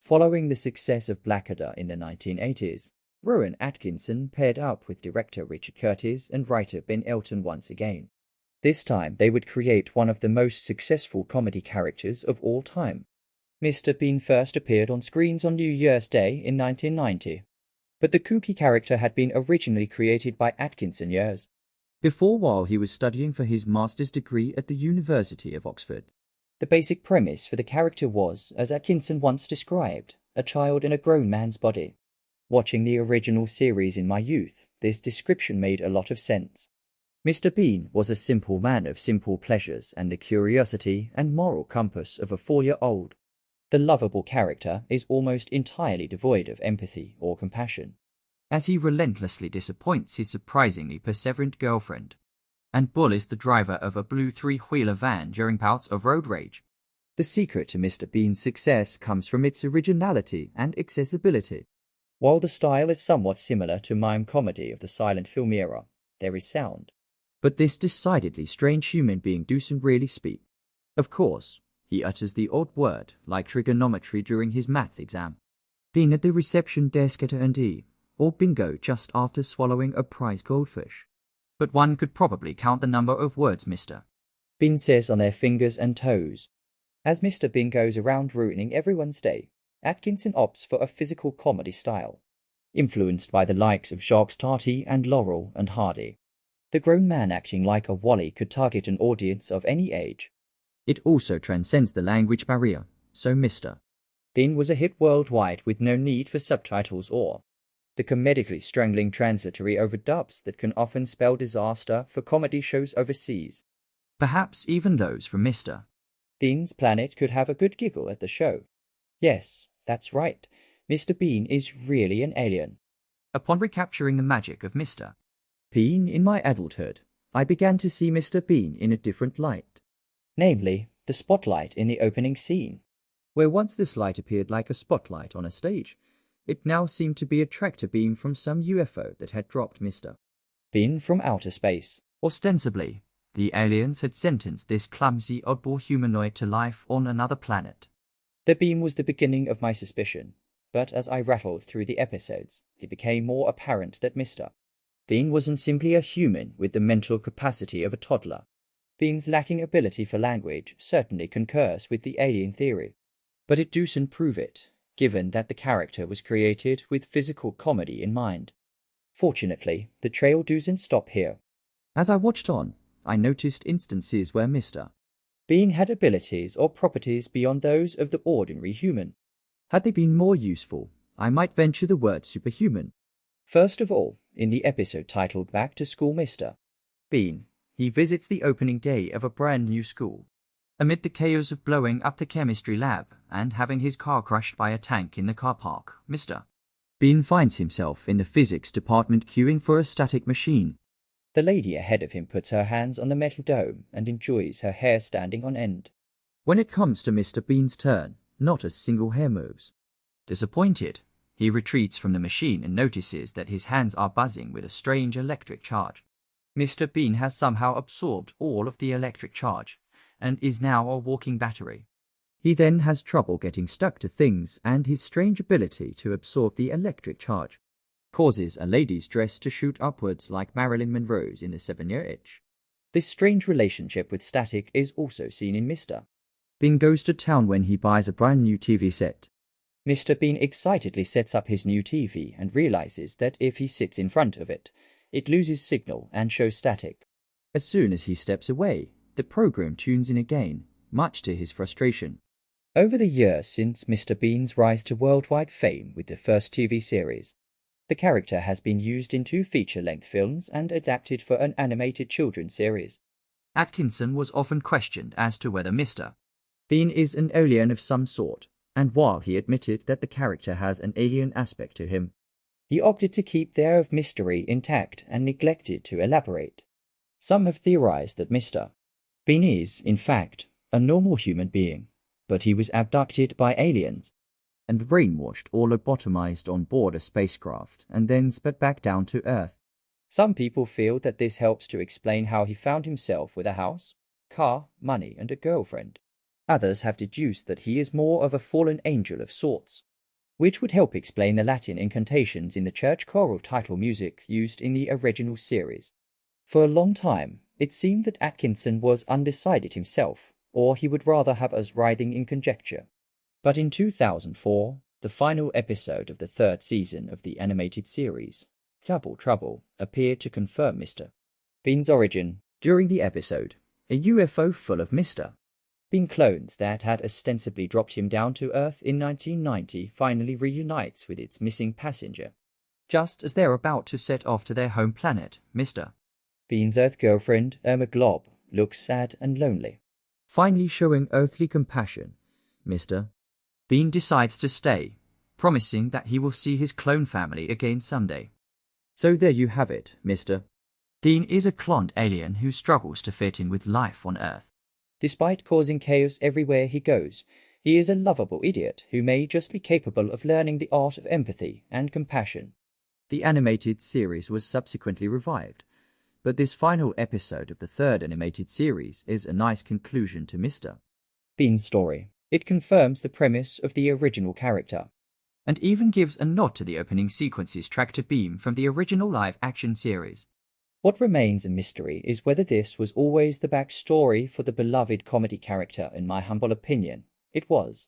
Following the success of Blackadder in the 1980s, Rowan Atkinson paired up with director Richard Curtis and writer Ben Elton once again. This time they would create one of the most successful comedy characters of all time. Mr. Bean first appeared on screens on New Year's Day in 1990, but the kooky character had been originally created by Atkinson years before, while he was studying for his master's degree at the University of Oxford. The basic premise for the character was, as Atkinson once described, a child in a grown man's body. Watching the original series in my youth, this description made a lot of sense. Mr. Bean was a simple man of simple pleasures and the curiosity and moral compass of a 4-year-old. The lovable character is almost entirely devoid of empathy or compassion, as he relentlessly disappoints his surprisingly perseverant girlfriend, and bullies the driver of a blue 3-wheeler van during bouts of road rage. The secret to Mr. Bean's success comes from its originality and accessibility. While the style is somewhat similar to mime comedy of the silent film era, there is sound. But this decidedly strange human being doesn't really speak. Of course, he utters the odd word, like trigonometry during his math exam, being at the reception desk at R&D, or bingo just after swallowing a prize goldfish. But one could probably count the number of words Mr. Bean says on their fingers and toes. As Mr. Bean goes around ruining everyone's day, Atkinson opts for a physical comedy style, influenced by the likes of Jacques Tati and Laurel and Hardy. The grown man acting like a Wally could target an audience of any age. It also transcends the language barrier, so Mr. Bean was a hit worldwide with no need for subtitles or the comedically strangling transitory overdubs that can often spell disaster for comedy shows overseas. Perhaps even those from Mr. Bean's planet could have a good giggle at the show. Yes, that's right, Mr. Bean is really an alien. Upon recapturing the magic of Mr. Bean in my adulthood, I began to see Mr. Bean in a different light. Namely, the spotlight in the opening scene. Where once this light appeared like a spotlight on a stage, it now seemed to be a tractor beam from some UFO that had dropped Mr. Bean from outer space. Ostensibly, the aliens had sentenced this clumsy oddball humanoid to life on another planet. The beam was the beginning of my suspicion, but as I rattled through the episodes, it became more apparent that Mr. Bean wasn't simply a human with the mental capacity of a toddler. Bean's lacking ability for language certainly concurs with the alien theory, but it doesn't prove it, given that the character was created with physical comedy in mind. Fortunately, the trail doesn't stop here. As I watched on, I noticed instances where Mr. Bean had abilities or properties beyond those of the ordinary human. Had they been more useful, I might venture the word superhuman. First of all, in the episode titled Back to School Mr. Bean, he visits the opening day of a brand new school. Amid the chaos of blowing up the chemistry lab and having his car crushed by a tank in the car park, Mr. Bean finds himself in the physics department queuing for a static machine. The lady ahead of him puts her hands on the metal dome and enjoys her hair standing on end. When it comes to Mr. Bean's turn, not a single hair moves. Disappointed, he retreats from the machine and notices that his hands are buzzing with a strange electric charge. Mr. Bean has somehow absorbed all of the electric charge and is now a walking battery. He then has trouble getting stuck to things, and his strange ability to absorb the electric charge causes a lady's dress to shoot upwards like Marilyn Monroe's in The 7-Year Itch. This strange relationship with static is also seen in Mr. Bean Goes to Town when he buys a brand new TV set. Mr. Bean excitedly sets up his new TV and realizes that if he sits in front of it, it loses signal and shows static. As soon as he steps away, the program tunes in again, much to his frustration. Over the years since Mr. Bean's rise to worldwide fame with the first TV series, the character has been used in 2 feature-length films and adapted for an animated children's series. Atkinson was often questioned as to whether Mr. Bean is an alien of some sort, and while he admitted that the character has an alien aspect to him, he opted to keep the air of mystery intact and neglected to elaborate. Some have theorized that Mr. Bean is, in fact, a normal human being, but he was abducted by aliens and brainwashed or lobotomized on board a spacecraft and then sped back down to Earth. Some people feel that this helps to explain how he found himself with a house, car, money, and a girlfriend. Others have deduced that he is more of a fallen angel of sorts, which would help explain the Latin incantations in the church choral title music used in the original series. For a long time, it seemed that Atkinson was undecided himself, or he would rather have us writhing in conjecture. But in 2004, the final episode of the third season of the animated series, Double Trouble, appeared to confirm Mr. Bean's origin. During the episode, a UFO full of Mr. Bean clones that had ostensibly dropped him down to Earth in 1990 finally reunites with its missing passenger. Just as they're about to set off to their home planet, Mr. Bean's Earth girlfriend, Irma Glob, looks sad and lonely. Finally showing earthly compassion, Mr. Bean decides to stay, promising that he will see his clone family again someday. So there you have it, Mr. Bean is a cloned alien who struggles to fit in with life on Earth. Despite causing chaos everywhere he goes, he is a lovable idiot who may just be capable of learning the art of empathy and compassion. The animated series was subsequently revived, but this final episode of the third animated series is a nice conclusion to Mr. Bean's story. It confirms the premise of the original character, and even gives a nod to the opening sequence's tractor beam from the original live-action series. What remains a mystery is whether this was always the backstory for the beloved comedy character. In my humble opinion, it was.